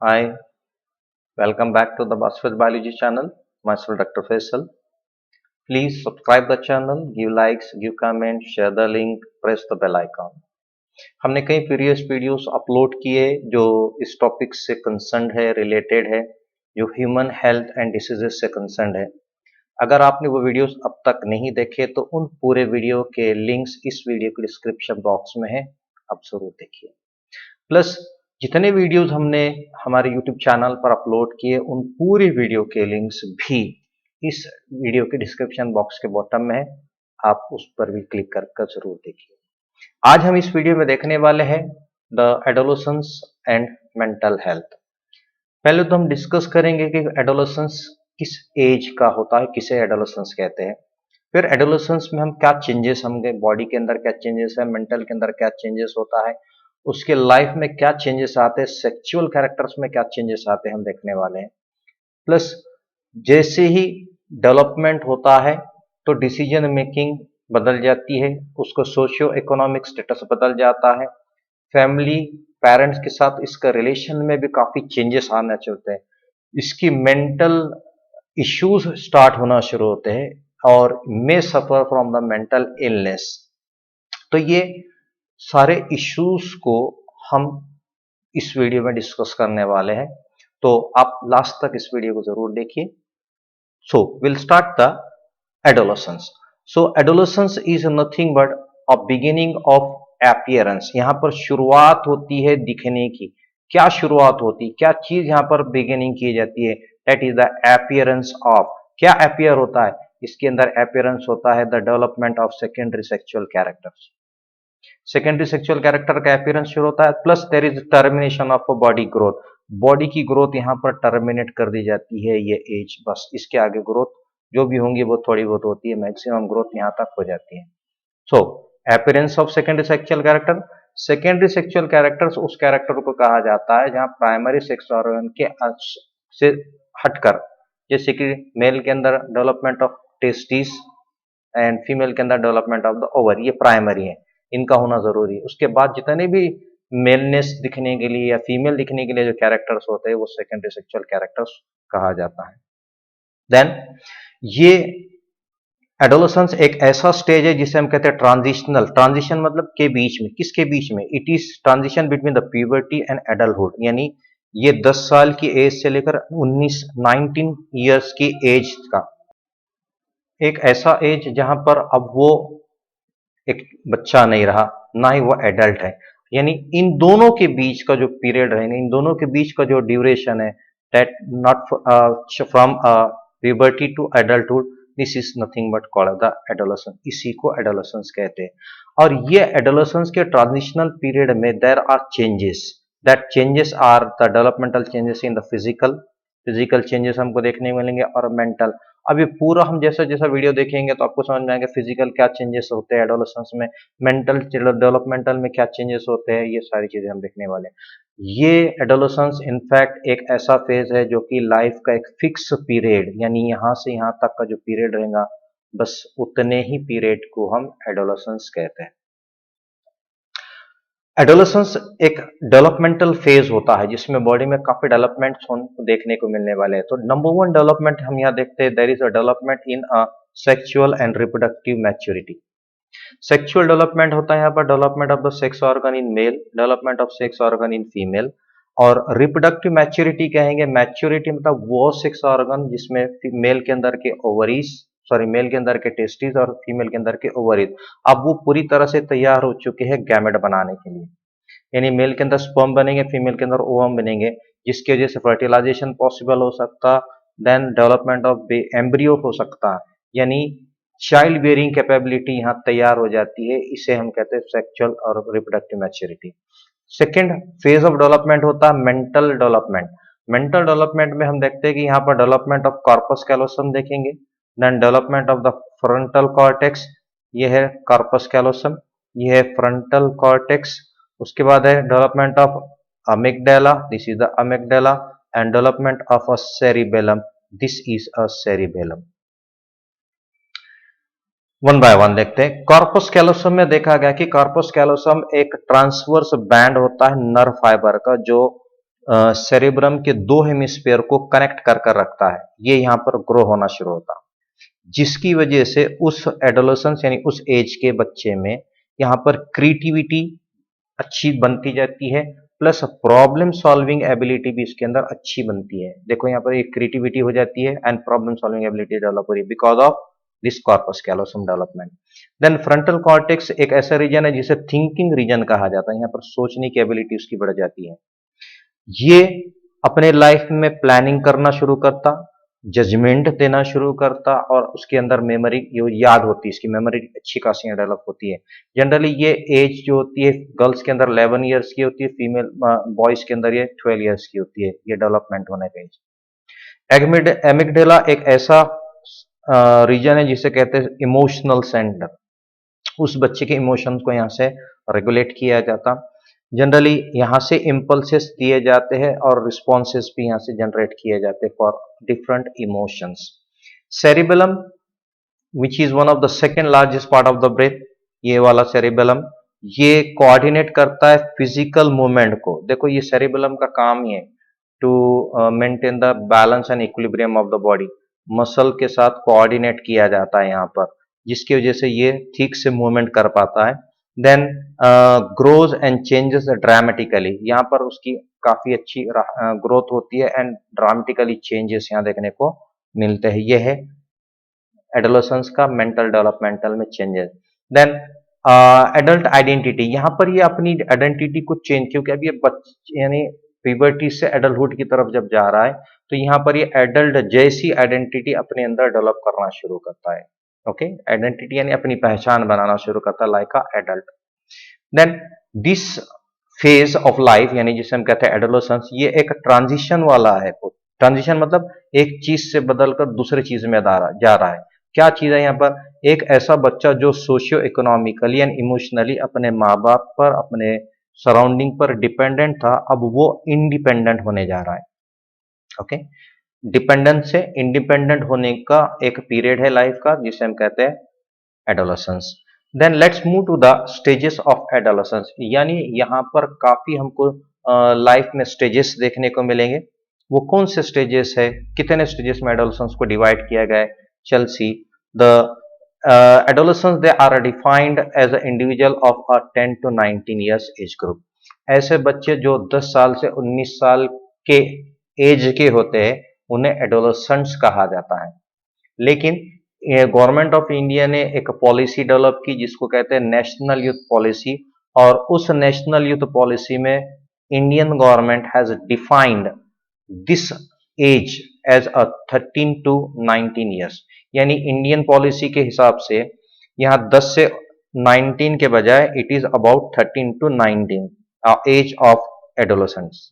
Hi, welcome back to the Basfit Biology channel. Myself Dr. Faisal. Please subscribe the channel, give likes, give comment, share the link, press the bell icon. हमने कई previous videos upload किए जो इस topic से concern है, related है, जो human health and diseases से कंसर्न है। अगर आपने वो वीडियोस अब तक नहीं देखे तो उन पूरे वीडियो के लिंक्स इस वीडियो के डिस्क्रिप्शन बॉक्स में है, आप जरूर देखिए। प्लस जितने वीडियोस हमने हमारे यूट्यूब चैनल पर अपलोड किए उन पूरी वीडियो के लिंक्स भी इस वीडियो के डिस्क्रिप्शन बॉक्स के बॉटम में है, आप उस पर भी क्लिक कर जरूर देखिए। आज हम इस वीडियो में देखने वाले हैं the adolescence and mental health. पहले तो हम डिस्कस करेंगे कि एडोलेसेंस किस एज का होता है, किसे एडोलेसेंस कहते हैं। फिर एडोलेसेंस में हम क्या चेंजेस, हमके बॉडी के अंदर क्या चेंजेस है, मेंटल के अंदर क्या चेंजेस होता है, उसके लाइफ में क्या चेंजेस आते हैं, सेक्सुअल कैरेक्टर्स में क्या चेंजेस आते हैं, हम देखने वाले हैं। प्लस जैसे ही डेवलपमेंट होता है तो डिसीजन मेकिंग बदल जाती है, उसको सोशियो इकोनॉमिक स्टेटस बदल जाता है, फैमिली पेरेंट्स के साथ इसका रिलेशन में भी काफी चेंजेस आना चलते हैं, इसकी मेंटल इश्यूज स्टार्ट होना शुरू होते हैं और may suffer from the mental illness. तो ये सारे इश्यूज को हम इस वीडियो में डिस्कस करने वाले हैं, तो आप लास्ट तक इस वीडियो को जरूर देखिए। So will start the adolescence. So adolescence is nothing but a beginning of appearance. यहां पर शुरुआत होती है दिखने की। क्या शुरुआत होती, क्या चीज यहां पर बिगिनिंग की जाती है? That is the appearance of. क्या अपीयर होता है? इसके अंदर अपीयरेंस होता है the development of secondary sexual characters. Secondary sexual character का अपीयरेंस शुरू होता है, plus there is termination of body growth. Body की ग्रोथ यहाँ पर टर्मिनेट कर दी जाती है ये एज, बस इसके आगे ग्रोथ जो भी होंगी वो थोड़ी बहुत होती है, मैक्सिमम ग्रोथ यहाँ तक हो जाती है। So appearance of secondary sexual character. Secondary sexual characters उस कैरेक्टर को कहा जाता है जहां प्राइमरी सेक्स ऑर्गन के अंश से हटकर, जैसे कि मेल के अंदर development of testis and female के अंदर डेवलपमेंट ऑफ द ओवर, ये प्राइमरी है, इनका होना जरूरी है। उसके बाद जितने भी मेलनेस दिखने के लिए या फीमेल दिखने के लिए जो कैरेक्टर्स होते हैं वो सेकेंडरी सेक्सुअल कैरेक्टर्स कहा जाता है। देन ये एडोलेसेंस एक ऐसा स्टेज है जिसे हम कहते हैं ट्रांजिशनल। ट्रांजिशन मतलब के बीच में, किसके बीच में? It is transition between the puberty and adulthood, यानी ये 10 साल की एज से लेकर 19 ईयर्स की एज का एक ऐसा एज जहां पर अब वो एक बच्चा नहीं रहा, ना ही वो एडल्ट है, यानी इन दोनों के बीच का जो पीरियड रहेगा, इन दोनों के बीच का जो ड्यूरेशन है, that not from puberty to adulthood, this is nothing but called the adolescence. इसी को एडोलेसेंस कहते हैं। और ये एडोलेसेंस के ट्रांजिशनल पीरियड में there are changes, that changes are the developmental changes in the physical changes हमको देखने मिलेंगे, और मेंटल। अब ये पूरा हम जैसा जैसा वीडियो देखेंगे तो आपको समझ में आएगा फिजिकल क्या चेंजेस होते हैं एडोलेसेंस में, मेंटल डेवलपमेंटल में क्या चेंजेस होते हैं, ये सारी चीजें हम देखने वाले हैं। ये एडोलेसेंस इनफैक्ट एक ऐसा फेज है जो कि लाइफ का एक फिक्स पीरियड, यानी यहां से यहां तक का जो पीरियड रहेगा, बस उतने ही पीरियड को हम एडोलेसेंस कहते हैं। एडोलेसेंस एक डेवलपमेंटल फेज होता है जिसमें बॉडी में काफी डेवलपमेंट देखने को मिलने वाले हैं। तो नंबर वन डेवलपमेंट हम यहाँ देखते हैं, there is a development in a sexual and reproductive maturity. Sexual development होता है यहाँ पर development of the sex organ in male, development of sex organ in female. और रिप्रोडक्टिव मैच्योरिटी कहेंगे, मैच्योरिटी मतलब वो सेक्स ऑर्गन जिसमें मेल के अंदर के ओवरीज, सॉरी मेल के अंदर के टेस्टिस और फीमेल के अंदर के ओवरीज अब वो पूरी तरह से तैयार हो चुके हैं गैमेट बनाने के लिए, यानी मेल के अंदर स्पर्म बनेंगे, फीमेल के अंदर ओवम बनेंगे, जिसकी वजह से फर्टिलाइजेशन पॉसिबल हो सकता, देन डेवलपमेंट ऑफ एम्ब्रियो हो सकता, यानी चाइल्ड बेयरिंग कैपेबिलिटी यहाँ तैयार हो जाती है। इसे हम कहते हैं सेक्सुअल और reproductive maturity. Second phase of development होता है मेंटल डेवलपमेंट। मेंटल डेवलपमेंट में हम देखते हैं कि यहाँ पर डेवलपमेंट ऑफ कॉर्पस कैलोसम देखेंगे, then development of the frontal cortex, ये है कॉर्पस कैलोसम, ये है फ्रंटल कॉर्टेक्स। उसके बाद है development of amygdala, this is the amygdala, and development of a cerebellum, this is a cerebellum. One by one देखते हैं। कॉर्पस कैलोसम में देखा गया कि कॉर्पस कैलोसम एक ट्रांसवर्स बैंड होता है नर्व फाइबर का, जो सेरेब्रम के दो हेमिस्फीयर को कनेक्ट कर कर रखता है, ये यहाँ पर ग्रो होना शुरू होता है, जिसकी वजह से उस एडोलेसेंस यानी उस एज के बच्चे में यहाँ पर क्रिएटिविटी अच्छी बनती जाती है, प्लस प्रॉब्लम सॉल्विंग एबिलिटी भी इसके अंदर अच्छी बनती है। देखो यहाँ पर एक क्रिएटिविटी हो जाती है and problem solving ability develop हो रही है because of this corpus callosum development. Then frontal cortex एक ऐसा रीजन है जिसे थिंकिंग रीजन कहा जाता है, यहाँ पर सोचने की एबिलिटी उसकी बढ़ जाती है। ये अपने लाइफ में प्लानिंग करना शुरू करता, जजमेंट देना शुरू करता और उसके अंदर मेमोरी याद होती है, इसकी मेमोरी अच्छी खासी डेवलप होती है। जनरली ये एज जो होती है गर्ल्स के अंदर 11 ईयर्स की होती है, फीमेल बॉयज के अंदर ये 12 ईयर्स की होती है, ये डेवलपमेंट होने का एज। एमिगडेला एक ऐसा रीजन है जिसे कहते हैं इमोशनल सेंटर, उस बच्चे के इमोशंस को यहाँ से रेगुलेट किया जाता। जनरली यहाँ से इम्पल्सेस दिए जाते हैं और रिस्पॉन्सेस भी यहाँ से जनरेट किए जाते हैं for different emotions. Cerebellum which is one of the second largest part of the brain, ये वाला सेरिबेलम ये कोऑर्डिनेट करता है फिजिकल मूवमेंट को। देखो ये सेरिबेलम का काम ही है to maintain the balance and equilibrium of the body, muscle के साथ कोऑर्डिनेट किया जाता है यहाँ पर, जिसकी वजह से ये ठीक से मूवमेंट कर पाता है। Then grows and changes dramatically, यहाँ पर उसकी काफी अच्छी ग्रोथ होती है एंड ड्रामेटिकली चेंजेस यहाँ देखने को मिलते हैं। ये है एडोलेसेंस का मेंटल डेवलपमेंटल में चेंजेस। देन एडल्ट आइडेंटिटी, यहाँ पर ये अपनी आइडेंटिटी को चेंज, क्योंकि अब ये बच्चे यानी प्यूबर्टी से एडल्टहुड की तरफ जब जा रहा है तो यहाँ पर ये एडल्ट जैसी आइडेंटिटी अपने अंदर डेवलप करना शुरू करता है। ओके, आइडेंटिटी यानी अपनी पहचान बनाना शुरू करता है like a adult. Then this phase of life यानी जिसे हम कहते हैं एडोलेसेंस, ये एक ट्रांजिशन वाला है। ट्रांजिशन मतलब एक चीज से बदलकर दूसरे चीज में जा रहा है। क्या चीज है यहाँ पर? एक ऐसा बच्चा जो सोशियो इकोनॉमिकली एंड इमोशनली अपने माँ बाप पर, अपने सराउंडिंग पर डिपेंडेंट था, अब वो इंडिपेंडेंट होने जा रहा है। ओके, डिपेंडेंट से इंडिपेंडेंट होने का एक पीरियड है लाइफ का जिसे हम कहते हैं adolescence. Then let's move to the stages of adolescence, यानी यहाँ पर काफी हमको लाइफ में स्टेजेस देखने को मिलेंगे। वो कौन से स्टेजेस है, कितने स्टेजेस में एडोलेसेंस को डिवाइड किया गया है? चल see the adolescents they are defined as an individual of a 10 to 19 years age group। ऐसे बच्चे जो 10 साल से 19 साल के एज के होते हैं उन्हें एडोलेसेंट्स कहा जाता है। लेकिन गवर्नमेंट ऑफ इंडिया ने एक पॉलिसी डेवलप की जिसको कहते हैं नेशनल यूथ पॉलिसी, और उस नेशनल यूथ पॉलिसी में Indian government has defined this age as a 13 to 19 years, यानी इंडियन पॉलिसी के हिसाब से यहाँ 10 से 19 के बजाय it is about 13 to 19 age of adolescents,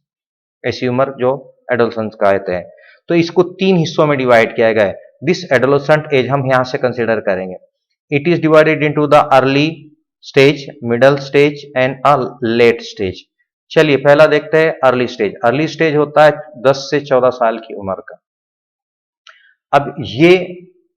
ऐसी उम्र जो एडोलेसेंस कहते हैं। तो इसको 3 हिस्सों में डिवाइड किया गया है। दिस एडोलेसेंट एज हम यहाँ से कंसिडर करेंगे। It is divided into the early stage, middle stage and a late stage. चलिए पहला देखते हैं अर्ली स्टेज। अर्ली स्टेज होता है 10 से 14 साल की उम्र का। अब ये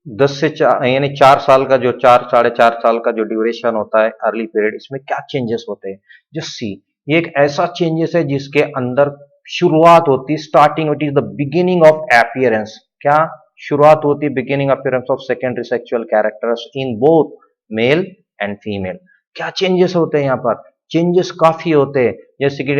10 से 4 यानी 4 साल का जो 4-4.5 साल का जो ड्यूरेशन होता है अर्ली पीरियड, इसमें क्या चेंजेस होते हैं? जस्ट सी, ये एक ऐसा चेंजेस है जिसके अंदर शुरुआत होती है, starting it is the beginning of appearance. क्या शुरुआत होती है? Beginning appearance of secondary sexual characters in both male and female. क्या चेंजेस होते हैं यहाँ पर? चेंजेस काफी होते हैं, जैसे कि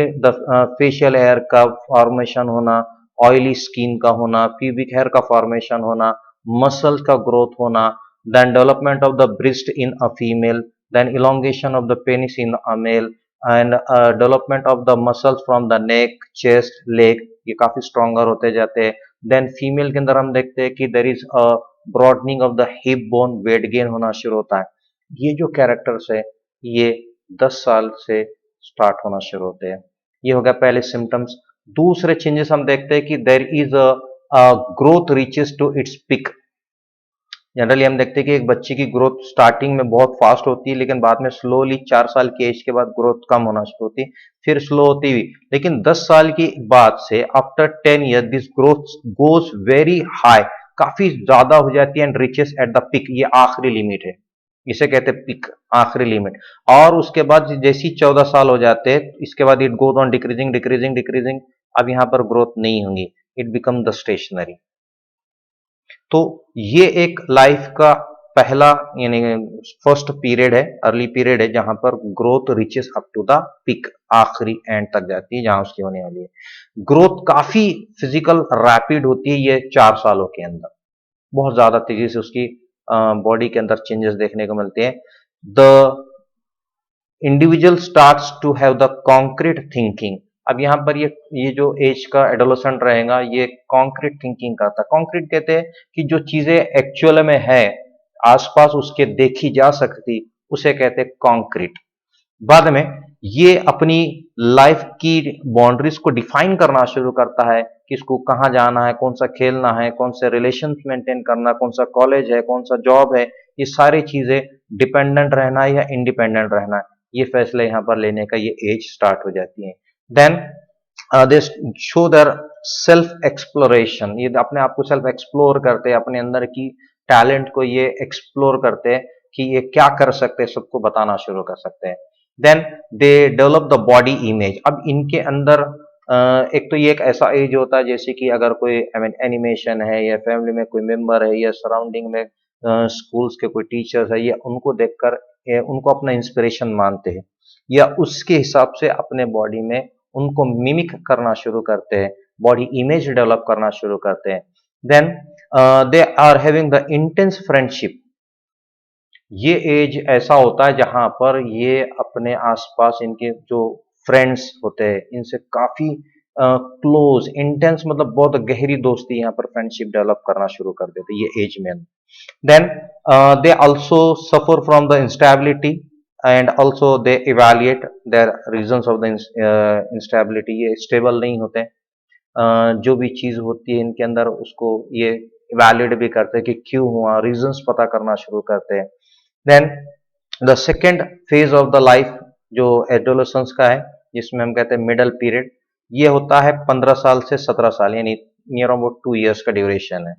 फेशियल हेयर का फॉर्मेशन होना, ऑयली स्किन का होना, प्यूबिक हेयर का फॉर्मेशन होना, मसल का ग्रोथ होना, then development of the breast in a female, then elongation of the penis in a male and development of the muscles from the neck, chest, leg, ये काफी stronger होते जाते हैं। Then female के अंदर हम देखते हैं कि there is a broadening of the hip bone, weight gain होना शुरू होता है। ये जो कैरेक्टर्स है ये 10 साल से स्टार्ट होना शुरू होते हैं। ये हो गया पहले सिम्टम्स। दूसरे चेंजेस हम देखते हैं कि there is a growth reaches to its peak. Generally हम देखते हैं कि एक बच्चे की ग्रोथ स्टार्टिंग में बहुत फास्ट होती है, लेकिन बाद में स्लोली 4 साल की एज के बाद ग्रोथ कम होना शुरू होती है, फिर स्लो होती हुई, लेकिन 10 साल की बाद से after 10 year this growth goes very high, काफी ज्यादा हो जाती है and reaches at the peak, ये आखिरी लिमिट है, इसे कहते हैं पिक, आखिरी लिमिट। और उसके बाद जैसे ही 14 साल हो जाते हैं इसके बाद it goes on decreasing decreasing decreasing अब यहाँ पर ग्रोथ नहीं होंगी, इट बिकम द स्टेशनरी। तो ये एक लाइफ का पहला यानी फर्स्ट पीरियड है, अर्ली पीरियड है, जहां पर growth reaches up to the peak, आखिरी एंड तक जाती है जहां उसकी होने वाली है। ग्रोथ काफी फिजिकल रैपिड होती है ये 4 सालों के अंदर, बहुत ज्यादा तेजी से उसकी बॉडी के अंदर चेंजेस देखने को मिलते हैं। The individual starts to have the concrete thinking. अब यहाँ पर ये जो एज का एडोलेसेंट रहेगा ये कॉन्क्रीट थिंकिंग करता है। कॉन्क्रीट कहते हैं कि जो चीजें एक्चुअल में है, आसपास उसके देखी जा सकती, उसे कहते हैं कॉन्क्रीट। बाद में ये अपनी लाइफ की बाउंड्रीज को डिफाइन करना शुरू करता है कि इसको कहाँ जाना है, कौन सा खेलना है, कौन से रिलेशन मेंटेन करना, कौन सा कॉलेज है, कौन सा जॉब है, ये सारी चीजें डिपेंडेंट रहना है या इंडिपेंडेंट रहना है, ये फैसले यहाँ पर लेने का ये एज स्टार्ट हो जाती है। Then they show their self exploration, ये अपने आप को सेल्फ एक्सप्लोर करते हैं, अपने अंदर की टैलेंट को ये एक्सप्लोर करते हैं कि ये क्या कर सकते हैं, सबको बताना शुरू कर सकते हैं। Then they develop the body image. अब इनके अंदर एक तो ये एक ऐसा एज होता है जैसे कि अगर कोई आई मीन एनिमेशन है या फैमिली में कोई मेंबर है या सराउंडिंग में स्कूल्स के कोई टीचर्स है, या उनको देखकर उनको अपना इंस्पिरेशन मानते हैं या उसके हिसाब से अपने बॉडी में उनको मिमिक करना शुरू करते हैं, बॉडी इमेज डेवलप करना शुरू करते हैं। Then they are having the intense friendship. ये एज ऐसा होता है जहां पर ये अपने आसपास इनके जो फ्रेंड्स होते हैं इनसे काफी क्लोज, इंटेंस मतलब बहुत गहरी दोस्ती, यहाँ पर फ्रेंडशिप डेवलप करना शुरू कर देते ये एज में। Then they also suffer from the instability and also they evaluate their reasons of the instability. ये स्टेबल नहीं होते, जो भी चीज होती है इनके अंदर उसको ये इवैल्यूएट भी करते हैं कि क्यों हुआ, रीजंस पता करना शुरू करते हैं। Then the second phase of the life जो एडोलेसेंस का है, जिसमें हम कहते हैं मिडल पीरियड, ये होता है 15 साल से 17 साल, यानी नियर अबाउट 2 इयर्स का ड्यूरेशन है,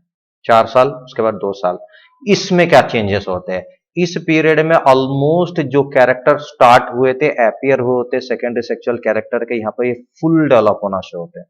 4 साल उसके बाद 2 साल। इसमें क्या चेंजेस होते हैं, इस पीरियड में ऑलमोस्ट जो कैरेक्टर स्टार्ट हुए थे, अपियर हुए होते सेकेंडरी सेक्सुअल कैरेक्टर के, यहाँ पर ये फुल डेवलप होना शुरू होते हैं।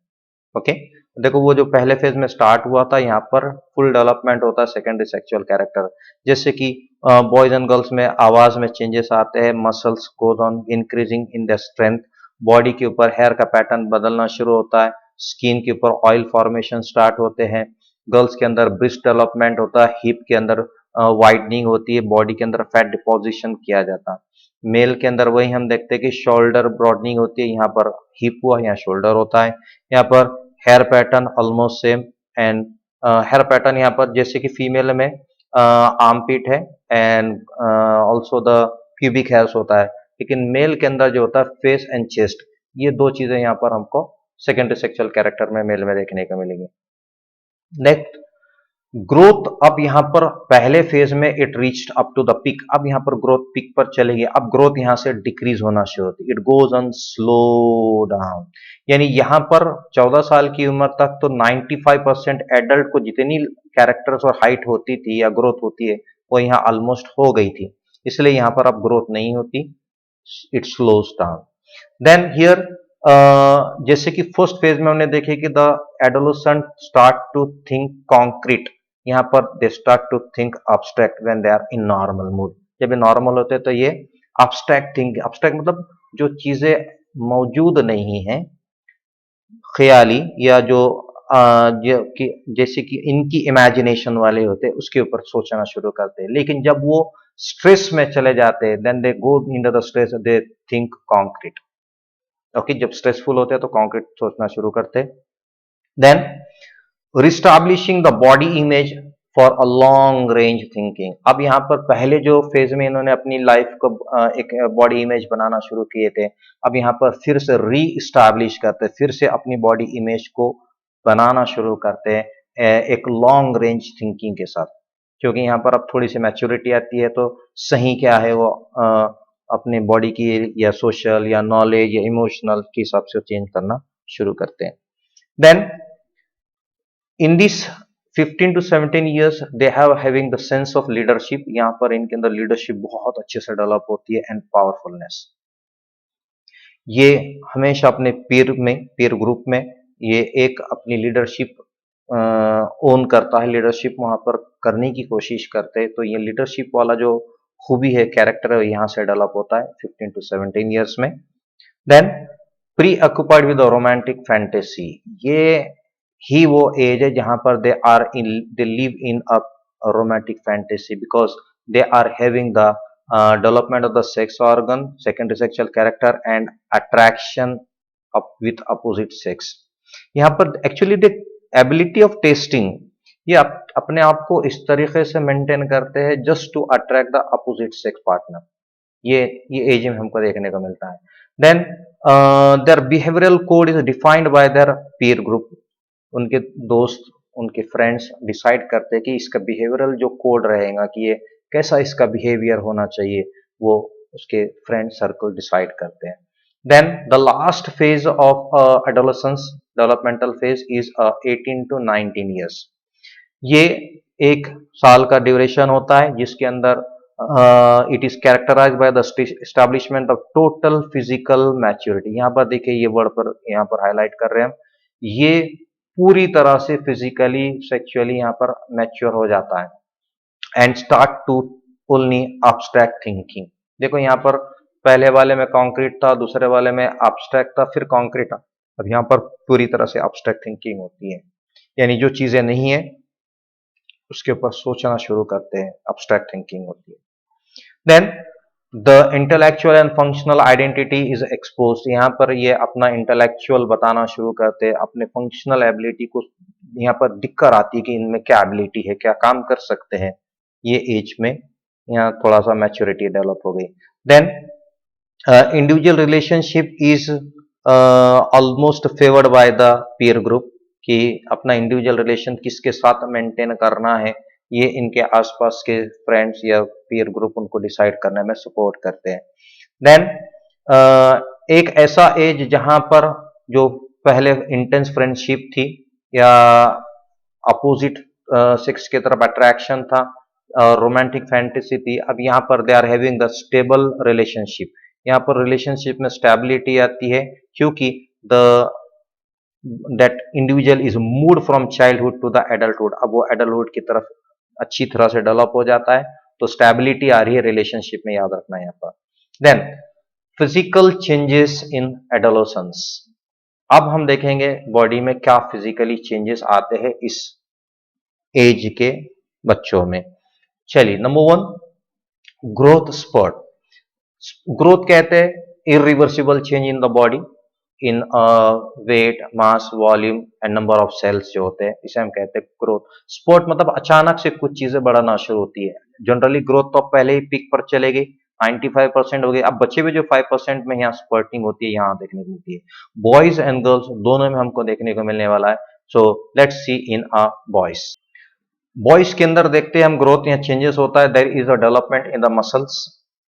ओके, देखो वो जो पहले फेज में स्टार्ट हुआ था, यहाँ पर फुल डेवलपमेंट होता है सेकेंडरी सेक्सुअल कैरेक्टर, जैसे कि बॉयज एंड गर्ल्स में आवाज में चेंजेस आते हैं, muscles goes on increasing in the strength, body के ऊपर हेयर का पैटर्न बदलना शुरू होता है, स्किन के ऊपर ऑयल फॉर्मेशन स्टार्ट होते हैं, गर्ल्स के अंदर ब्रेस्ट डेवलपमेंट होता है, हिप के अंदर वाइडनिंग होती है, बॉडी के अंदर फैट डिपोजिशन किया जाता है। मेल के अंदर वही हम देखते हैं कि शोल्डर ब्रॉडनिंग होती है, यहाँ पर हिप हुआ, यहाँ शोल्डर होता है। यहाँ पर hair pattern almost same, and hair pattern यहाँ पर जैसे कि फीमेल में आर्मपिट है and also the pubic hairs होता है, लेकिन मेल के अंदर जो होता है फेस एंड चेस्ट, ये दो चीजें यहाँ पर हमको सेकेंडरी सेक्सुअल कैरेक्टर में मेल में देखने को मिलेगी। नेक्स्ट ग्रोथ, अब यहाँ पर पहले फेज में it reached up to the peak, अब यहाँ पर ग्रोथ पीक पर चलेगी, अब ग्रोथ यहाँ से डिक्रीज होना शुरू होती है, it goes on slow down. यानी यहाँ पर 14 साल की उम्र तक तो 95% एडल्ट को जितनी कैरेक्टर्स और हाइट होती थी या ग्रोथ होती है वो यहाँ ऑलमोस्ट हो गई थी, इसलिए यहाँ पर अब ग्रोथ नहीं होती, it slows down. Then here जैसे कि फर्स्ट फेज में हमने देखे कि the adolescent start to think concrete, यहाँ पर they start to think abstract when they are in normal mood. जब ये नॉर्मल होते हैं तो ये abstract थिंक, abstract मतलब जो चीजें मौजूद नहीं है, ख्याली, या जैसे कि इनकी इमेजिनेशन वाले होते हैं उसके ऊपर सोचना शुरू करते हैं। लेकिन जब वो स्ट्रेस में चले जाते हैं, then they go in the stress, they think concrete. Okay, जब स्ट्रेसफुल होते हैं तो कॉन्क्रीट सोचना शुरू करते हैं। Then reestablishing the body image for a long range thinking. अब यहाँ पर पहले जो फेज में इन्होंने अपनी लाइफ को एक बॉडी इमेज बनाना शुरू किए थे, अब यहाँ पर फिर से री स्टैब्लिश करते हैं, फिर से अपनी बॉडी इमेज को बनाना शुरू करते हैं एक लॉन्ग रेंज थिंकिंग के साथ, क्योंकि यहाँ पर अब थोड़ी सी मैच्योरिटी आती है, तो सही क्या है वो अपने बॉडी की या सोशल या नॉलेज या इमोशनल के हिसाब से चेंज करना शुरू करते हैं। Then in this 15 to 17 years they have having the sense of leadership, यहाँ पर इनके अंदर लीडरशिप बहुत अच्छे से डेवलप होती है, एंड पावरफुलनेस। ये हमेशा अपने पीर ग्रुप में ये एक अपनी लीडरशिप ओन करता है, लीडरशिप वहाँ पर करने की कोशिश करते हैं। तो ये लीडरशिप वाला जो खूबी है, कैरेक्टर है, यहाँ से डेवलप होता है 15 टू 17 ईयर्स में। Then preoccupied with romantic fantasy, ये ही वो एज है जहां पर they live in a romantic fantasy because they are having the development of the sex organ, secondary sexual character and attraction with opposite sex. यहाँ पर actually the ability of testing, ये अपने आप को इस तरीके से मेंटेन करते हैं just to attract the opposite sex partner. ये एज में हमको देखने को मिलता है। Then their behavioural code is defined by their peer group, उनके दोस्त, उनके फ्रेंड्स डिसाइड करते हैं कि इसका बिहेवियरल जो कोड रहेगा कि ये कैसा इसका बिहेवियर होना चाहिए, वो उसके फ्रेंड सर्कल डिसाइड करते हैं। Then the last phase of adolescence developmental phase is 18 to 19 years. ये 1 साल का ड्यूरेशन होता है जिसके अंदर it is characterised by the establishment of total physical maturity. यहाँ पर देखिए, ये वर्ड पर यहाँ पर हाईलाइट कर रहे हैं, ये पूरी तरह से फिजिकली सेक्सुअली यहाँ पर मैच्योर हो जाता है। And start to only abstract thinking. देखो यहाँ पर पहले वाले में कॉन्क्रीट था, दूसरे वाले में एब्स्ट्रैक्ट था, फिर कॉन्क्रीट था। अब यहाँ पर पूरी तरह से एब्स्ट्रैक्ट थिंकिंग होती है, यानी जो चीजें नहीं है उसके ऊपर सोचना शुरू करते हैं, एब्स्ट्रैक्ट थिंकिंग होती है। Then the intellectual and functional identity is expose. यहाँ पर ये अपना इंटेलेक्चुअल बताना शुरू करते हैं, अपने फंक्शनल एबिलिटी को यहाँ पर दिक्कत आती है कि इनमें क्या एबिलिटी है, क्या काम कर सकते हैं। ये एज में यहाँ थोड़ा सा मैच्योरिटी डेवलप हो गई। Then individual relationship is almost favoured by the peer group, कि अपना इंडिविजुअल रिलेशन किसके साथ मेंटेन करना है, ये इनके आसपास के फ्रेंड्स या पीयर ग्रुप उनको डिसाइड करने में सपोर्ट करते हैं। देन एक ऐसा एज जहां पर जो पहले इंटेंस फ्रेंडशिप थी या अपोजिट सेक्स की तरफ अट्रैक्शन था, रोमांटिक फैंटेसी थी, अब यहाँ पर they are having the stable relationship. यहाँ पर रिलेशनशिप में स्टेबिलिटी आती है क्योंकि the that individual is moved from childhood to the adulthood. अब वो एडल्टहुड की तरफ अच्छी तरह से डेवलप हो जाता है, तो स्टेबिलिटी आ रही है रिलेशनशिप में, याद रखना यहाँ पर। Then physical changes in adolescence. अब हम देखेंगे बॉडी में क्या फिजिकली चेंजेस आते हैं इस एज के बच्चों में। चलिए, नंबर 1, ग्रोथ स्पर्ट। ग्रोथ कहते हैं irreversible change in the body in weight, mass, volume and number of cells जो होते हैं, इसे हम कहते हैं ग्रोथ। स्पोर्ट मतलब अचानक से कुछ चीजें बढ़ना शुरू होती है। जनरली ग्रोथ तो पहले ही पीक पर चलेगी, 95% हो गई, अब बचे हुए जो 5% में यहाँ स्पर्टिंग होती है, यहाँ देखने को मिलती है। बॉयज एंड गर्ल्स दोनों में हमको देखने को मिलने वाला है। So let's see in a boys. Boys के अंदर देखते हैं हम ग्रोथ, यहाँ चेंजेस होता है। There is a development in the muscles.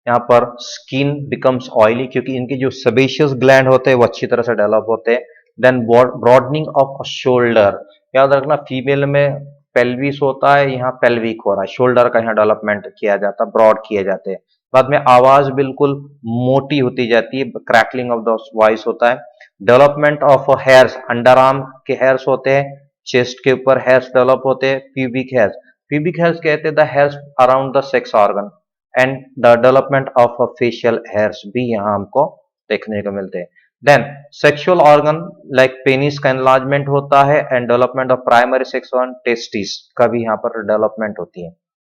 यहाँ पर स्किन बिकम्स ऑयली क्योंकि इनके जो सेबेशियस ग्लैंड होते हैं वो अच्छी तरह से डेवलप होते हैं। देन ब्रॉडनिंग ऑफ शोल्डर, याद रखना फीमेल में पेल्विस होता है, यहाँ पेल्विक हो रहा है, शोल्डर का यहाँ डेवलपमेंट किया जाता है, ब्रॉड किए जाते हैं। बाद में आवाज बिल्कुल मोटी होती जाती है, क्रैकलिंग ऑफ द वॉइस होता है। Development of hairs, under arm के हेयर्स होते हैं, चेस्ट के ऊपर हेयर्स डेवलप होते हैं। प्यूबिक हेयर्स, प्यूबिक हेयर्स कहते हैं the hairs around the sex organ and the development of facial hairs भी यहाँ हमको देखने को मिलते हैं। Then sexual organ like penis का एनलार्जमेंट होता है and development of primary sex organ testis का भी यहाँ पर डेवलपमेंट होती है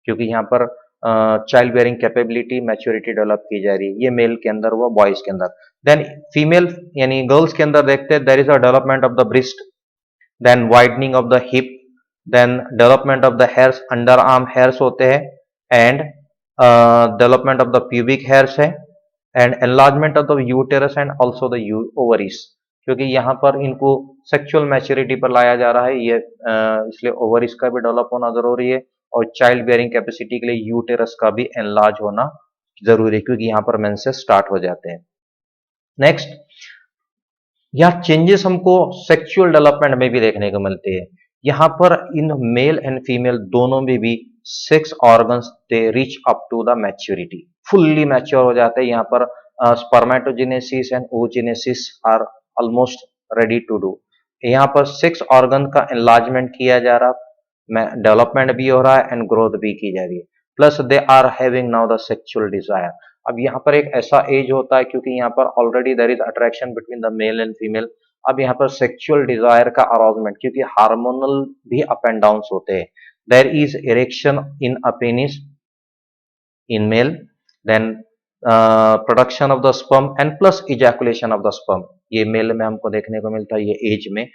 क्योंकि यहाँ पर child bearing capability, maturity develop की जा रही है। ये मेल के अंदर हुआ, बॉयज के अंदर। देन फीमेल यानी गर्ल्स के अंदर देखते हैं there is a development of the breast, then widening of the hip, then development of the hairs, under arm hairs होते हैं and development of the pubic hairs है and enlargement of the uterus and also the ovaries, क्योंकि यहाँ पर इनको sexual maturity पर लाया जा रहा है, ये इसलिए ओवरीज का भी डेवलप होना जरूरी है और चाइल्ड बेयरिंग कैपेसिटी के लिए यूटेरस का भी एनलार्ज होना जरूरी है क्योंकि यहाँ पर मेंसेस स्टार्ट हो जाते हैं। नेक्स्ट, यह चेंजेस हमको सेक्सुअल डेवलपमेंट में भी देखने को मिलते हैं। यहाँ पर इन मेल एंड फीमेल दोनों में भी sex organs they reach up to the maturity, fully mature हो जाते हैं। यहाँ पर spermatogenesis and oogenesis are almost ready to do. यहाँ पर 6 ऑर्गन का एनलार्जमेंट किया जा रहा, डेवलपमेंट भी हो रहा है एंड ग्रोथ भी की जा रही है। Plus they are having now the sexual desire. अब यहाँ पर एक ऐसा एज होता है क्योंकि यहाँ पर already there is attraction between the male and female. अब यहाँ पर सेक्सुअल डिजायर का अराउजमेंट, क्योंकि हार्मोनल भी अप एंड डाउन होते हैं। There is erection in a penis in male, then production of the sperm and plus ejaculation of the sperm, ये male में हमको देखने को मिलता है ये एज में।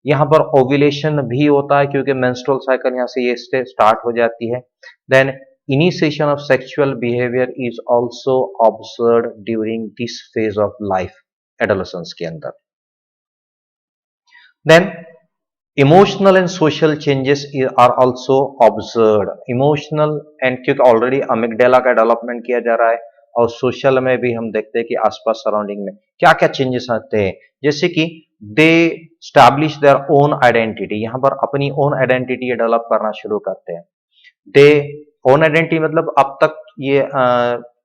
यहाँ पर ओव्यूलेशन भी होता है क्योंकि मेंस्ट्रुअल साइकिल यहाँ से ये स्टार्ट हो जाती है। Then initiation of sexual behaviour is also observed during this phase of life, adolescence के अंदर। Then emotional and social changes are also observed. Emotional and, क्योंकि ऑलरेडी अमिगडाला का डेवलपमेंट किया जा रहा है, और सोशल में भी हम देखते हैं कि आसपास सराउंडिंग में क्या क्या चेंजेस आते हैं, जैसे कि दे स्टैब्लिश देयर ओन आइडेंटिटी, यहाँ पर अपनी ओन आइडेंटिटी डेवलप करना शुरू करते हैं। दे ओन आइडेंटिटी मतलब अब तक ये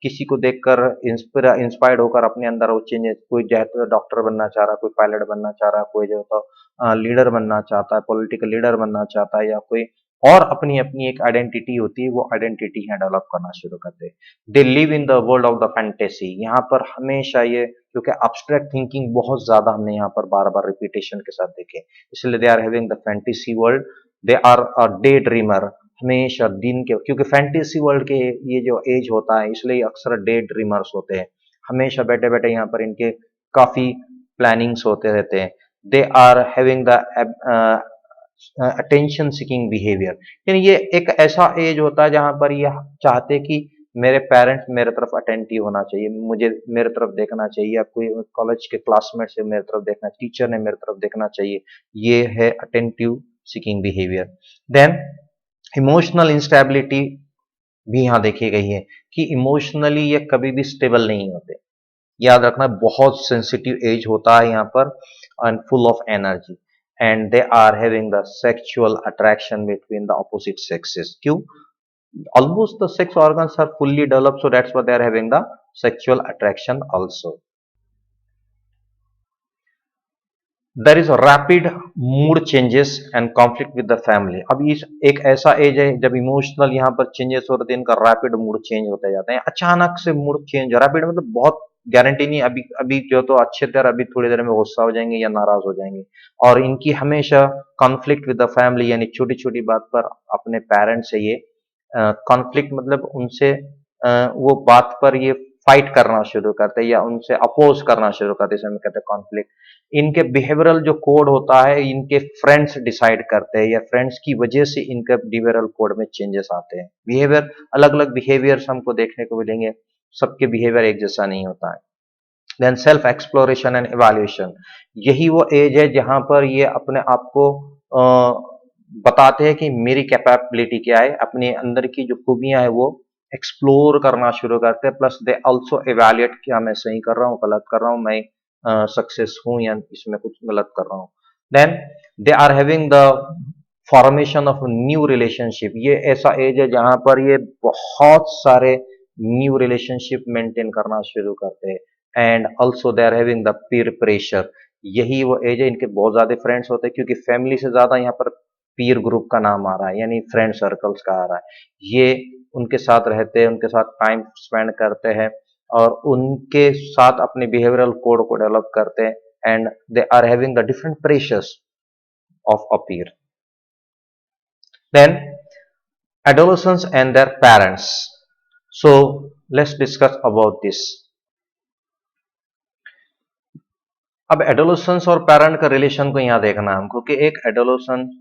किसी को देखकर इंस्पायर्ड होकर अपने अंदर वो चेंजेस, कोई जो है तो डॉक्टर बनना चाह रहा है, कोई पायलट बनना चाह रहा है, कोई जो है तो लीडर बनना चाहता है, पॉलिटिकल लीडर बनना चाहता है, या कोई और अपनी अपनी एक आइडेंटिटी होती है, वो आइडेंटिटी है डेवलप करना शुरू करते हैं। दे live in the world of the fantasy. यहाँ पर हमेशा ये, क्योंकि अब्स्ट्रैक्ट थिंकिंग बहुत ज्यादा हमने यहाँ पर बार बार रिपीटेशन के साथ देखे, इसलिए they are having the fantasy world. They are a day dreamer, हमेशा दिन के, क्योंकि फैंटेसी वर्ल्ड के ये जो एज होता है इसलिए अक्सर डे ड्रीमर्स होते हैं, हमेशा बैठे बैठे यहाँ पर इनके काफी प्लानिंग्स होते रहते हैं। They are having the attention seeking behaviour, यानी ये एक ऐसा एज होता है जहां पर ये चाहते कि मेरे पेरेंट्स मेरे तरफ अटेंटिव होना चाहिए, मुझे मेरे तरफ देखना चाहिए, या कोई कॉलेज के क्लासमेट से मेरे तरफ देखना, टीचर ने मेरे तरफ देखना चाहिए, ये है attentive seeking behaviour. Then emotional instability भी यहाँ देखी गई है कि इमोशनली ये कभी भी स्टेबल नहीं होते। याद रखना, बहुत सेंसिटिव एज होता है यहाँ पर, and full of energy, and they are having the sexual attraction between the opposite sexes. क्यों? Almost the sex organs are fully developed, so that's why they are having the sexual attraction also. There is rapid mood changes and conflict with the family. अब इस एक ऐसा as है जब emotional यहाँ पर changes हो रहे हैं, इनका रैपिड मूड चेंज होते जाते हैं, अचानक से मूड चेंज, रैपिड मतलब बहुत गारंटी नहीं, अभी अभी जो तो अच्छे तरह अभी थोड़ी देर में गुस्सा हो जाएंगे या नाराज हो जाएंगे। और इनकी हमेशा कॉन्फ्लिक्ट विद द फैमिली, यानी छोटी छोटी बात पर अपने पेरेंट्स से ये कॉन्फ्लिक्ट मतलब उनसे वो बात पर ये फाइट करना शुरू करते हैं या उनसे अपोज करना शुरू करते हैं, इसे हम कहते हैं कॉन्फ्लिक्ट। इनके बिहेवियरल जो कोड होता है इनके फ्रेंड्स डिसाइड करते हैं, या फ्रेंड्स की वजह से इनके बिहेवियरल कोड में चेंजेस आते हैं। बिहेवियर, अलग अलग बिहेवियर्स हमको देखने को मिलेंगे, सबके बिहेवियर एक जैसा नहीं होता है। Then self exploration and evaluation, यही वो एज है जहां पर ये अपने आप को बताते हैं कि मेरी कैपेबिलिटी क्या है, अपने अंदर की जो खूबियां है वो एक्सप्लोर करना शुरू करते हैं। प्लस दे आल्सो इवैल्यूएट, क्या मैं सही कर रहा हूँ, गलत कर रहा हूँ, मैं सक्सेस हूँ या इसमें कुछ गलत कर रहा हूँ। Then they are having the formation of new relationship, ये ऐसा एज है जहां पर ये बहुत सारे न्यू रिलेशनशिप मेंटेन करना शुरू करते हैं। And also they are having the peer pressure, यही वो एज है इनके बहुत ज्यादा फ्रेंड्स होते हैं, क्योंकि फैमिली से ज्यादा यहाँ पर पीर ग्रुप का नाम आ रहा है, यानी फ्रेंड सर्कल्स का आ रहा है। ये उनके साथ रहते हैं, उनके साथ टाइम स्पेंड करते हैं, और उनके साथ अपने बिहेवियरल कोड को डेवलप करते हैं, and they are having the different pressures of a peer. Then adolescents and their parents, so let's discuss about this। अब एडोलेसेंस और पेरेंट का रिलेशन को यहाँ देखना है हमको, कि एक एडोलेसेंट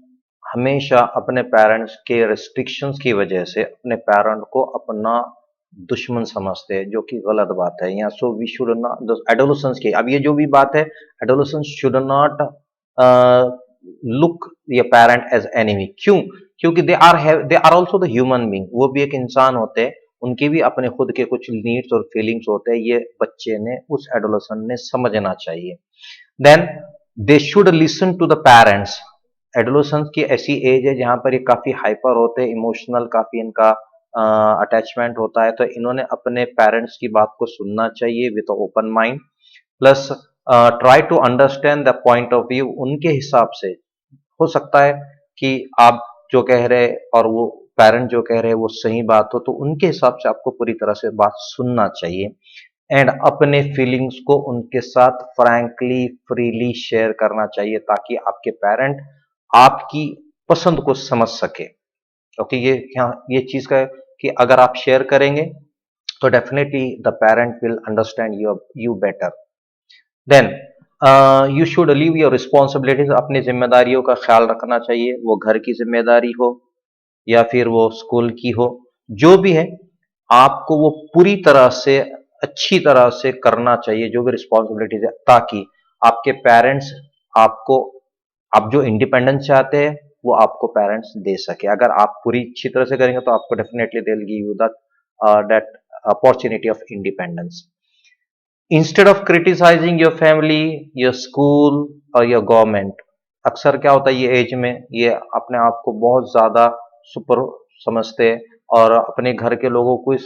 हमेशा अपने पेरेंट्स के रिस्ट्रिक्शंस की वजह से अपने पेरेंट को अपना दुश्मन समझते हैं, जो कि गलत बात है यहाँ। So we should not, adolescence की, अब ये जो भी बात है, एडोलेसेंस शुड नॉट लुक ये पेरेंट एज एनिमी। क्यों? क्योंकि they are also the human being, वो भी एक इंसान होते हैं, उनके भी अपने खुद के कुछ नीड्स और फीलिंग्स होते हैं, ये बच्चे ने, उस एडोलेसेंट ने समझना चाहिए। Then they should listen to the parents, adolescence की ऐसी एज है जहां पर ये काफी हाइपर होते हैं, इमोशनल काफी इनका अटैचमेंट होता है, तो इन्होंने अपने पेरेंट्स की बात को सुनना चाहिए with open mind. Plus try to understand the point of view, उनके हिसाब से। हो सकता है कि आप जो कह रहे और वो पेरेंट जो कह रहे हैं वो सही बात हो, तो उनके हिसाब से आपको पूरी तरह से बात सुनना चाहिए एंड अपने फीलिंग्स को उनके साथ फ्रैंकली फ्रीली शेयर करना चाहिए, ताकि आपके पेरेंट आपकी पसंद को समझ सके। ओके, ये चीज का है कि अगर आप शेयर करेंगे तो definitely the parent will understand you better. Then you should leave your responsibilities, अपनी जिम्मेदारियों का ख्याल रखना चाहिए, वो घर की जिम्मेदारी हो या फिर वो स्कूल की हो, जो भी है आपको वो पूरी तरह से अच्छी तरह से करना चाहिए, जो भी रिस्पॉन्सिबिलिटीज है, ताकि आपके पेरेंट्स आपको, आप जो इंडिपेंडेंस चाहते हैं वो आपको पेरेंट्स दे सके। अगर आप पूरी अच्छी तरह से करेंगे तो आपको definitely they will give you that opportunity of independence. Instead of criticising your family, your school और योर गवर्नमेंट, अक्सर क्या होता है ये एज में, ये अपने आप को बहुत ज़्यादा सुपर समझते हैं और अपने घर के लोगों को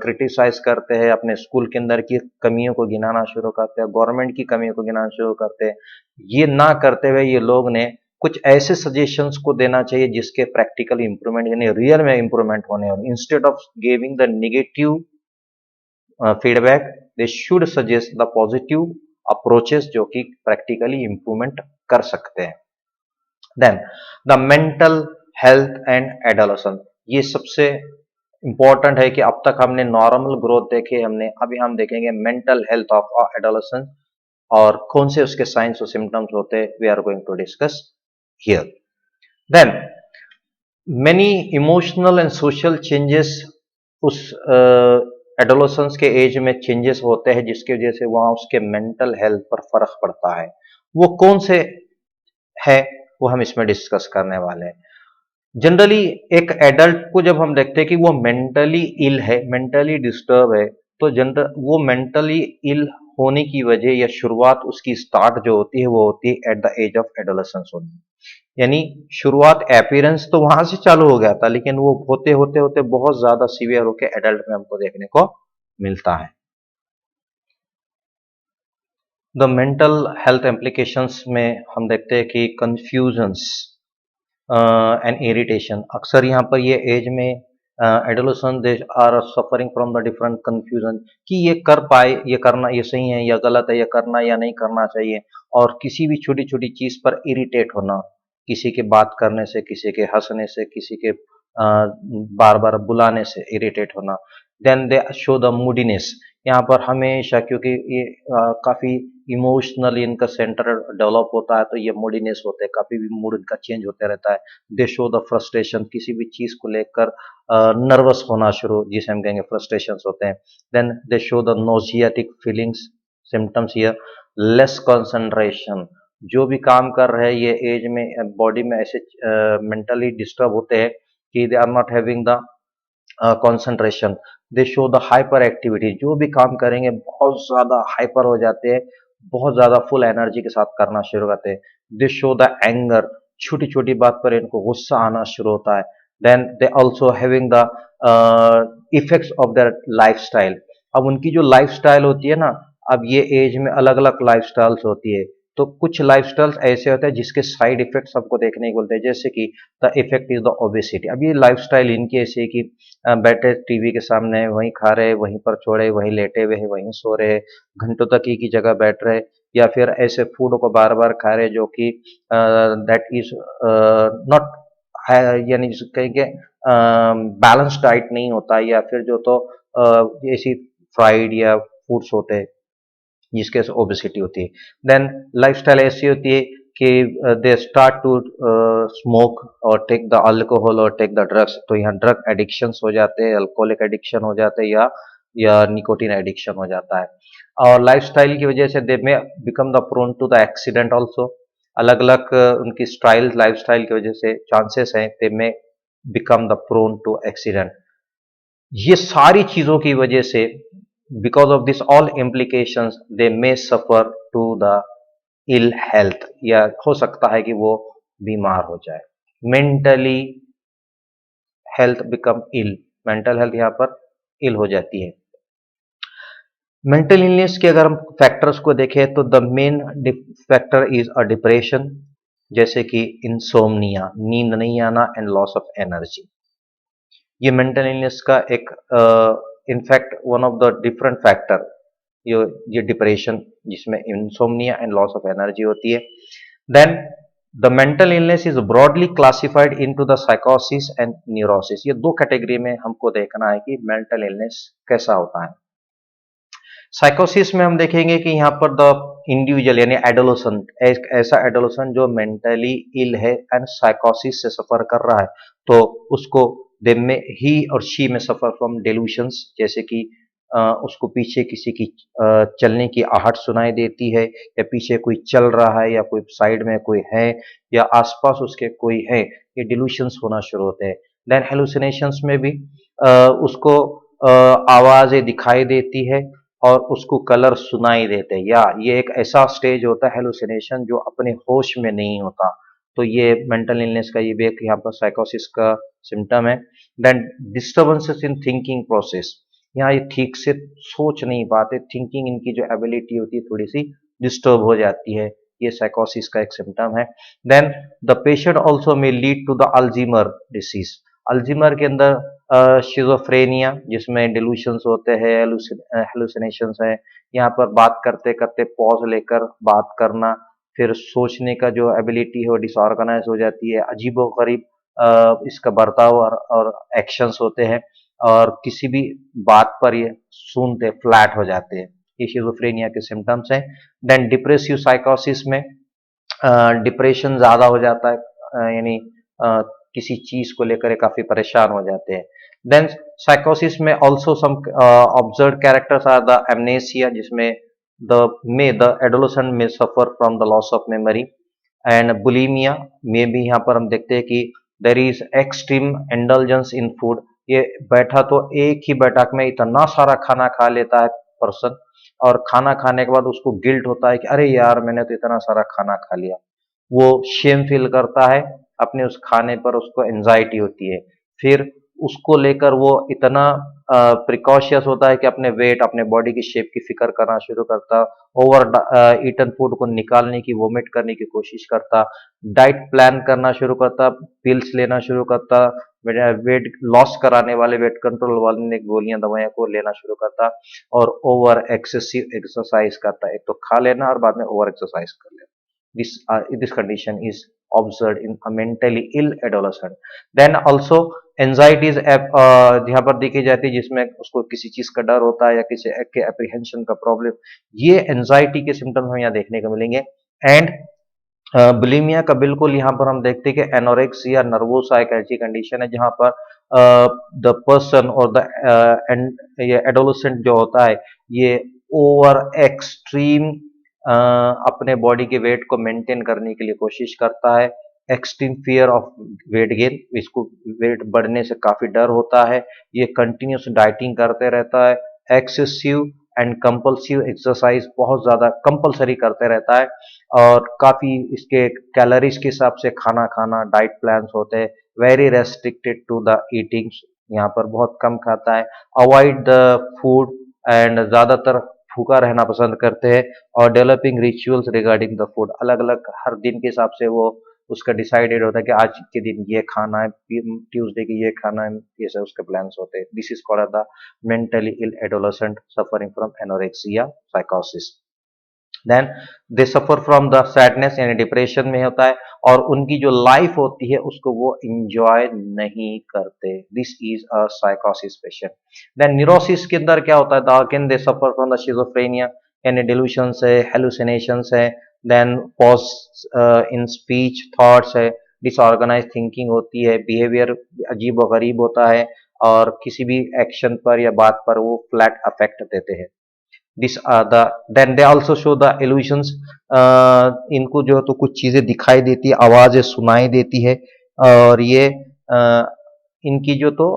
क्रिटिसाइज करते हैं, अपने स्कूल के अंदर की कमियों को गिनाना शुरू करते हैं, गवर्नमेंट की कमियों को गिनाना शुरू करते हैं। ये ना करते हुए ये लोग ने कुछ ऐसे सजेशंस को देना चाहिए जिसके प्रैक्टिकल इंप्रूवमेंट यानी रियल में इंप्रूवमेंट होने, और instead of giving the negative feedback they should suggest the positive approaches जो कि प्रैक्टिकली इंप्रूवमेंट कर सकते हैं। Then the mental health and adolescence, ये सबसे इंपॉर्टेंट है कि अब तक हमने नॉर्मल ग्रोथ देखे, हमने अभी हम देखेंगे मेंटल हेल्थ ऑफ एडोलेसेंस और कौन से उसके साइंस और सिम्टम्स होते हैं, we are going to discuss here. Then many emotional and social changes उस एडोलेसेंस के एज में चेंजेस होते हैं जिसकी वजह से वहां उसके मेंटल हेल्थ पर फर्क पड़ता है। वो कौन से है वो हम इसमें डिस्कस करने वाले हैं। जनरली एक एडल्ट को जब हम देखते हैं कि वो मेंटली इल है, मेंटली डिस्टर्ब है, तो जनरल वो मेंटली इल होने की वजह या शुरुआत उसकी स्टार्ट जो होती है वो होती है at the age of adolescence होने, यानी शुरुआत अपीयरेंस तो वहां से चालू हो गया था, लेकिन वो होते होते होते बहुत ज्यादा सीवियर होकर एडल्ट में हमको देखने को मिलता है। द मेंटल हेल्थ इम्प्लीकेशंस में हम देखते हैं कि कंफ्यूजन्स एंड इरिटेशन, अक्सर यहाँ पर ये एज में adolescent they are suffering from the different confusion कि ये कर पाए, ये करना ये सही है या गलत है, ये करना या नहीं करना चाहिए, और किसी भी छोटी छोटी चीज पर इरिटेट होना, किसी के बात करने से, किसी के हंसने से, किसी के बार बार बुलाने से इरिटेट होना। Then they show the moodiness, यहाँ पर हमेशा क्योंकि ये काफी इमोशनली इनका सेंटर डेवलप होता है तो ये मूडीनेस होते हैं, काफी भी मूड इनका चेंज होते रहता है। दे शो द फ्रस्ट्रेशन, किसी भी चीज को लेकर नर्वस होना शुरू, जिसे हम कहेंगे फ्रस्ट्रेशन होते हैं। Then they show the nauseatic feelings symptoms here, less concentration, जो भी काम कर रहे हैं ये एज में बॉडी में ऐसे मेंटली डिस्टर्ब होते हैं कि they are not having the concentration. They show the hyper activity, जो भी काम करेंगे बहुत ज्यादा हाइपर हो जाते हैं, बहुत ज्यादा फुल एनर्जी के साथ करना शुरू करते हैं। दे शो द एंगर, छोटी छोटी बात पर इनको गुस्सा आना शुरू होता है। Then they also having the effects of their lifestyle, अब उनकी जो लाइफस्टाइल होती है ना, अब ये एज में अलग अलग लाइफस्टाइल्स होती है, तो कुछ लाइफस्टाइल्स ऐसे होते हैं जिसके साइड इफेक्ट्स हमको देखने को मिलते हैं, जैसे कि the effect is the obesity. अब ये लाइफस्टाइल इनकी ऐसी है कि बैठे टीवी के सामने, वहीं खा रहे, वहीं पर छोड़े, वहीं लेटे हुए हैं, वहीं सो रहे, घंटों तक एक ही जगह बैठ रहे, या फिर ऐसे फूड को बार बार खा रहे जो कि दैट इज नॉट, यानी जिसे कहेंगे बैलेंस डाइट नहीं होता, या फिर जो तो ऐसी फ्राइड या फूड्स होते हैं जिसके से ओबेसिटी होती है। देन लाइफस्टाइल ऐसी होती है कि दे स्टार्ट टू स्मोक और टेक द अल्कोहल और टेक द ड्रग्स, तो यहाँ ड्रग एडिक्शंस हो जाते हैं, अल्कोहलिक एडिक्शन हो जाते हैं, या निकोटिन एडिक्शन हो जाता है। और लाइफस्टाइल की वजह से they may become the prone to the accident also, अलग अलग उनकी स्टाइल लाइफस्टाइल की वजह से चांसेस हैं they may become the prone to accident. ये सारी चीजों की वजह से because of this all implications they may suffer to the ill health, या हो सकता है कि वो बीमार हो जाए। Mentally health become ill, mental health यहाँ पर इल हो जाती है। मेंटल इलनेस के अगर हम फैक्टर्स को देखें तो the main factor is a depression, जैसे कि इंसोम्निया, नींद नहीं आना, एंड लॉस ऑफ एनर्जी। ये मेंटल इलनेस का एक in fact one of the different factor, ये ये डिप्रेशन जिसमें insomnia and loss of energy होती है। Then the mental illness is broadly classified into the साइकोसिस एंड न्यूरोसिस। ये दो कैटेगरी में हमको देखना है कि मेंटल इलनेस कैसा होता है। साइकोसिस में हम देखेंगे कि यहाँ पर द इंडिविजुअल यानी एडोलेसेंट, एक ऐसा एडोलेसेंट जो मेंटली इल है एंड साइकोसिस से सफर कर रहा है, तो उसको दे में ही और शी में सफर फ्रॉम डेल्यूशंस, जैसे कि उसको पीछे किसी की चलने की आहट सुनाई देती है, या पीछे कोई चल रहा है, या कोई साइड में कोई है, या आसपास उसके कोई है, ये डिल्यूशंस होना शुरू होते हैं। देन हेलुसिनेशंस में भी उसको आवाजें दिखाई देती है और उसको कलर सुनाई देते हैं, या ये एक ऐसा स्टेज होता है हेलुसिनेशन जो अपने होश में नहीं होता। तो ये मेंटल इलनेस का ये भी एक यहाँ पर साइकोसिस का सिम्टम है। Then disturbances in thinking process, यहाँ ये ठीक से सोच नहीं पाते, थिंकिंग इनकी जो एबिलिटी होती है थोड़ी सी डिस्टर्ब हो जाती है, ये साइकोसिस का एक सिम्टम है। Then the patient also may lead to the Alzheimer disease. Alzheimer के अंदर शिजोफ्रेनिया, जिसमें डिल्यूशंस होते हैं, हेलुसिनेशंस है, यहाँ पर बात करते करते पॉज लेकर बात करना, फिर सोचने का जो एबिलिटी है वो डिसऑर्गेनाइज हो जाती है, अजीबोगरीब इसका बर्ताव और एक्शंस होते हैं, और किसी भी बात पर ये सुनते फ्लैट हो जाते हैं। ये शिजोफ्रेनिया के सिम्टम्स हैं। देन डिप्रेसिव साइकोसिस में डिप्रेशन ज़्यादा हो जाता है, यानी किसी चीज़ को लेकर काफ़ी परेशान हो जाते हैं। देन साइकोसिस में also some observe characters are the amnesia, जिसमें the adolescent may suffer from the loss of memory, and bulimia में भी यहाँ पर हम देखते हैं कि there is extreme indulgence in food. ये बैठा तो एक ही बैठक में इतना सारा खाना खा लेता है पर्सन, और खाना खाने के बाद उसको गिल्ट होता है कि अरे यार मैंने तो इतना सारा खाना खा लिया, वो शेम फील करता है अपने उस खाने पर, उसको एंजाइटी होती है, फिर उसको लेकर वो इतना प्रिकॉशियस होता है कि अपने वेट, अपने बॉडी की शेप की फिक्र करना शुरू करता, ओवर ईटन फूड को निकालने की, वोमिट करने की कोशिश करता, डाइट प्लान करना शुरू करता, पिल्स लेना शुरू करता, वेट लॉस कराने वाले, वेट कंट्रोल वाले गोलियां दवाइयां को लेना शुरू करता, और ओवर एक्सेसिव एक्सरसाइज करता है, एक तो खा लेना और बाद में ओवर एक्सरसाइज कर लेना। This condition is observed in a mentally ill adolescent. Then also anxieties यहाँ पर देखी जाती है, जिसमें उसको किसी चीज का डर होता है या किसी के अप्रीहेंशन का प्रॉब्लम, ये एंजाइटी के सिम्टम्स हमें यहाँ देखने को मिलेंगे। एंड बुलिमिया का बिल्कुल यहाँ पर हम देखते हैं कि एनोरेक्सिया नर्वोसा एक ऐसी कंडीशन है जहाँ पर द पर्सन और द ये एडोलेसेंट जो होता है, ये ओवर एक्सट्रीम अपने बॉडी के वेट को मेंटेन करने के लिए कोशिश करता है, extreme fear of weight gain, इसको वेट बढ़ने से काफी डर होता है, ये कंटिन्यूस डाइटिंग करते रहता है, एक्सेसिव एंड कंपल्सिव एक्सरसाइज बहुत ज्यादा कंपल्सरी करते रहता है, और काफी इसके कैलोरीज के हिसाब से खाना खाना, डाइट प्लान्स होते हैं, very restricted to the eatings, यहाँ पर बहुत कम खाता है, अवॉइड द फूड एंड ज्यादातर भूखा रहना पसंद करते हैं, और developing rituals regarding the food, अलग अलग हर दिन के हिसाब से वो उसका डिसाइडेड होता है कि आज के दिन ये खाना है, ट्यूसडे की ये खाना है, ये सब उसके प्लान्स होते हैं। This is called the mentally ill adolescent suffering from anorexia साइकोसिस। Then they suffer from the sadness, यानी डिप्रेशन में होता है, और उनकी जो लाइफ होती है उसको वो इंजॉय नहीं करते। दिस इज अ साइकोसिस पेशेंट। देन न्यूरोसिस के अंदर क्या होता है, the again they suffer from the schizophrenia, यानी डिल्यूशंस है, हेलुसिनेशंस है, then pause in speech, thoughts है, डिसऑर्गेनाइज थिंकिंग होती है, बिहेवियर अजीब व गरीब होता है, और किसी भी एक्शन पर या बात पर वो फ्लैट अफेक्ट देते हैं। This are the then they also show the illusions, इनको जो है तो कुछ चीजें दिखाई देती है, आवाजें सुनाई देती है, और ये इनकी जो तो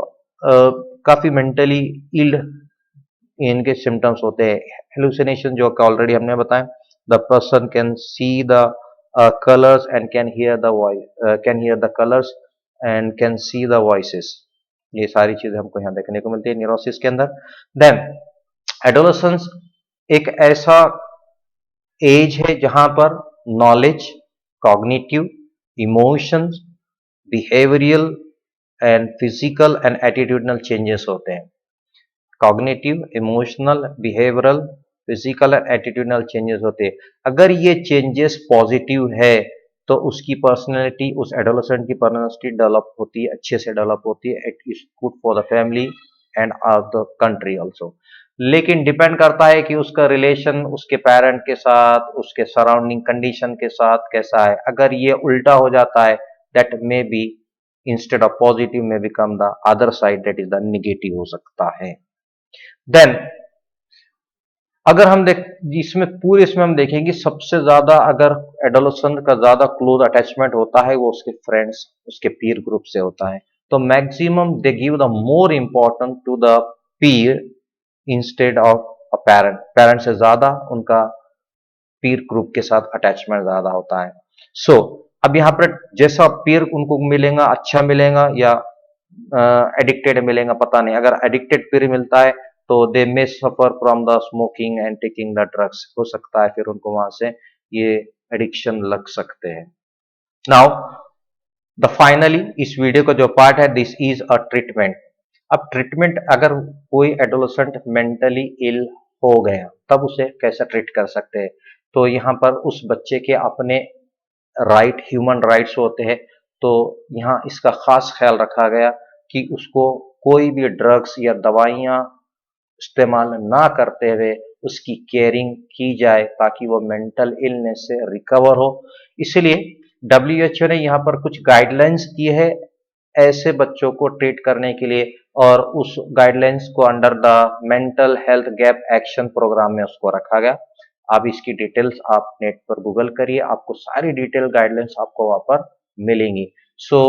काफी मेंटली इल्ड इनके सिम्टम्स होते हैं। हेलुसिनेशन जो ऑलरेडी हमने बताया, the person can see the colours and can hear the voice, can hear the colours and can see the voices, ये सारी चीजें हमको यहाँ देखने को मिलती है न्यूरोसिस के अंदर। देन एडोलेसेंस एक ऐसा एज है जहां पर knowledge, cognitive, emotions, behavioural and physical and attitudinal changes होते हैं। Cognitive, emotional, behavioural, physical and attitudinal changes होते हैं। अगर ये चेंजेस पॉजिटिव है तो उसकी पर्सनैलिटी, उस एडोलेसेंट की पर्सनैलिटी डेवलप होती है, अच्छे से डेवलप होती है। It is good for the family end of the country also. लेकिन डिपेंड करता है कि उसका रिलेशन उसके पेरेंट के साथ, उसके सराउंडिंग कंडीशन के साथ कैसा है। अगर ये उल्टा हो जाता है, that may be instead of positive में become the other side, that is the negative हो सकता है। देन अगर हम देख इसमें पूरे इसमें हम देखेंगे सबसे ज्यादा अगर एडोलेसेंट का ज्यादा क्लोज अटैचमेंट होता है वो उसके फ्रेंड्स, उसके पीर ग्रुप से होता है। तो maximum they give the more important to the peer instead of a parent. Parent से ज्यादा उनका पीर ग्रुप के साथ अटैचमेंट ज्यादा होता है। सो अब यहाँ पर जैसा पीर उनको मिलेगा, अच्छा मिलेगा या एडिक्टेड मिलेगा पता नहीं। अगर एडिक्टेड पीर मिलता है तो they may suffer from the smoking and taking the drugs, हो सकता है फिर उनको वहां से ये एडिक्शन लग सकते हैं। नाउ द फाइनली इस वीडियो का जो पार्ट है, दिस इज अ ट्रीटमेंट। अब ट्रीटमेंट, अगर कोई एडोलेसेंट मेंटली इल हो गया तब उसे कैसे ट्रीट कर सकते हैं। तो यहाँ पर उस बच्चे के अपने राइट, ह्यूमन राइट्स होते हैं। तो यहाँ इसका खास ख्याल रखा गया कि उसको कोई भी ड्रग्स या दवाइयाँ इस्तेमाल ना करते हुए उसकी केयरिंग की जाए ताकि वो मेंटल इलनेस से रिकवर हो। इसलिए डब्ल्यूएचओ ने यहाँ पर कुछ गाइडलाइंस दी है ऐसे बच्चों को ट्रीट करने के लिए, और उस गाइडलाइंस को under the mental health gap action programme में उसको रखा गया। आप इसकी डिटेल्स आप नेट पर गूगल करिए, आपको सारी डिटेल गाइडलाइंस आपको वहां पर मिलेंगी। So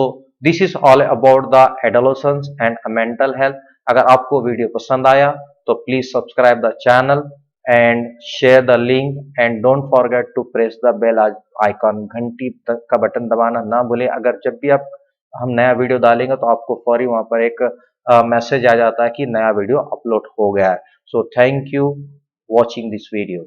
this is all about the adolescence and mental health. अगर आपको वीडियो पसंद आया तो please subscribe the channel and share the link and don't forget to press the bell icon. घंटी का बटन दबाना ना भूलें। अगर जब भी आप हम नया वीडियो डालेंगे तो आपको फौरी वहां पर एक मैसेज आ जाता है कि नया वीडियो अपलोड हो गया है। So thank you watching this video.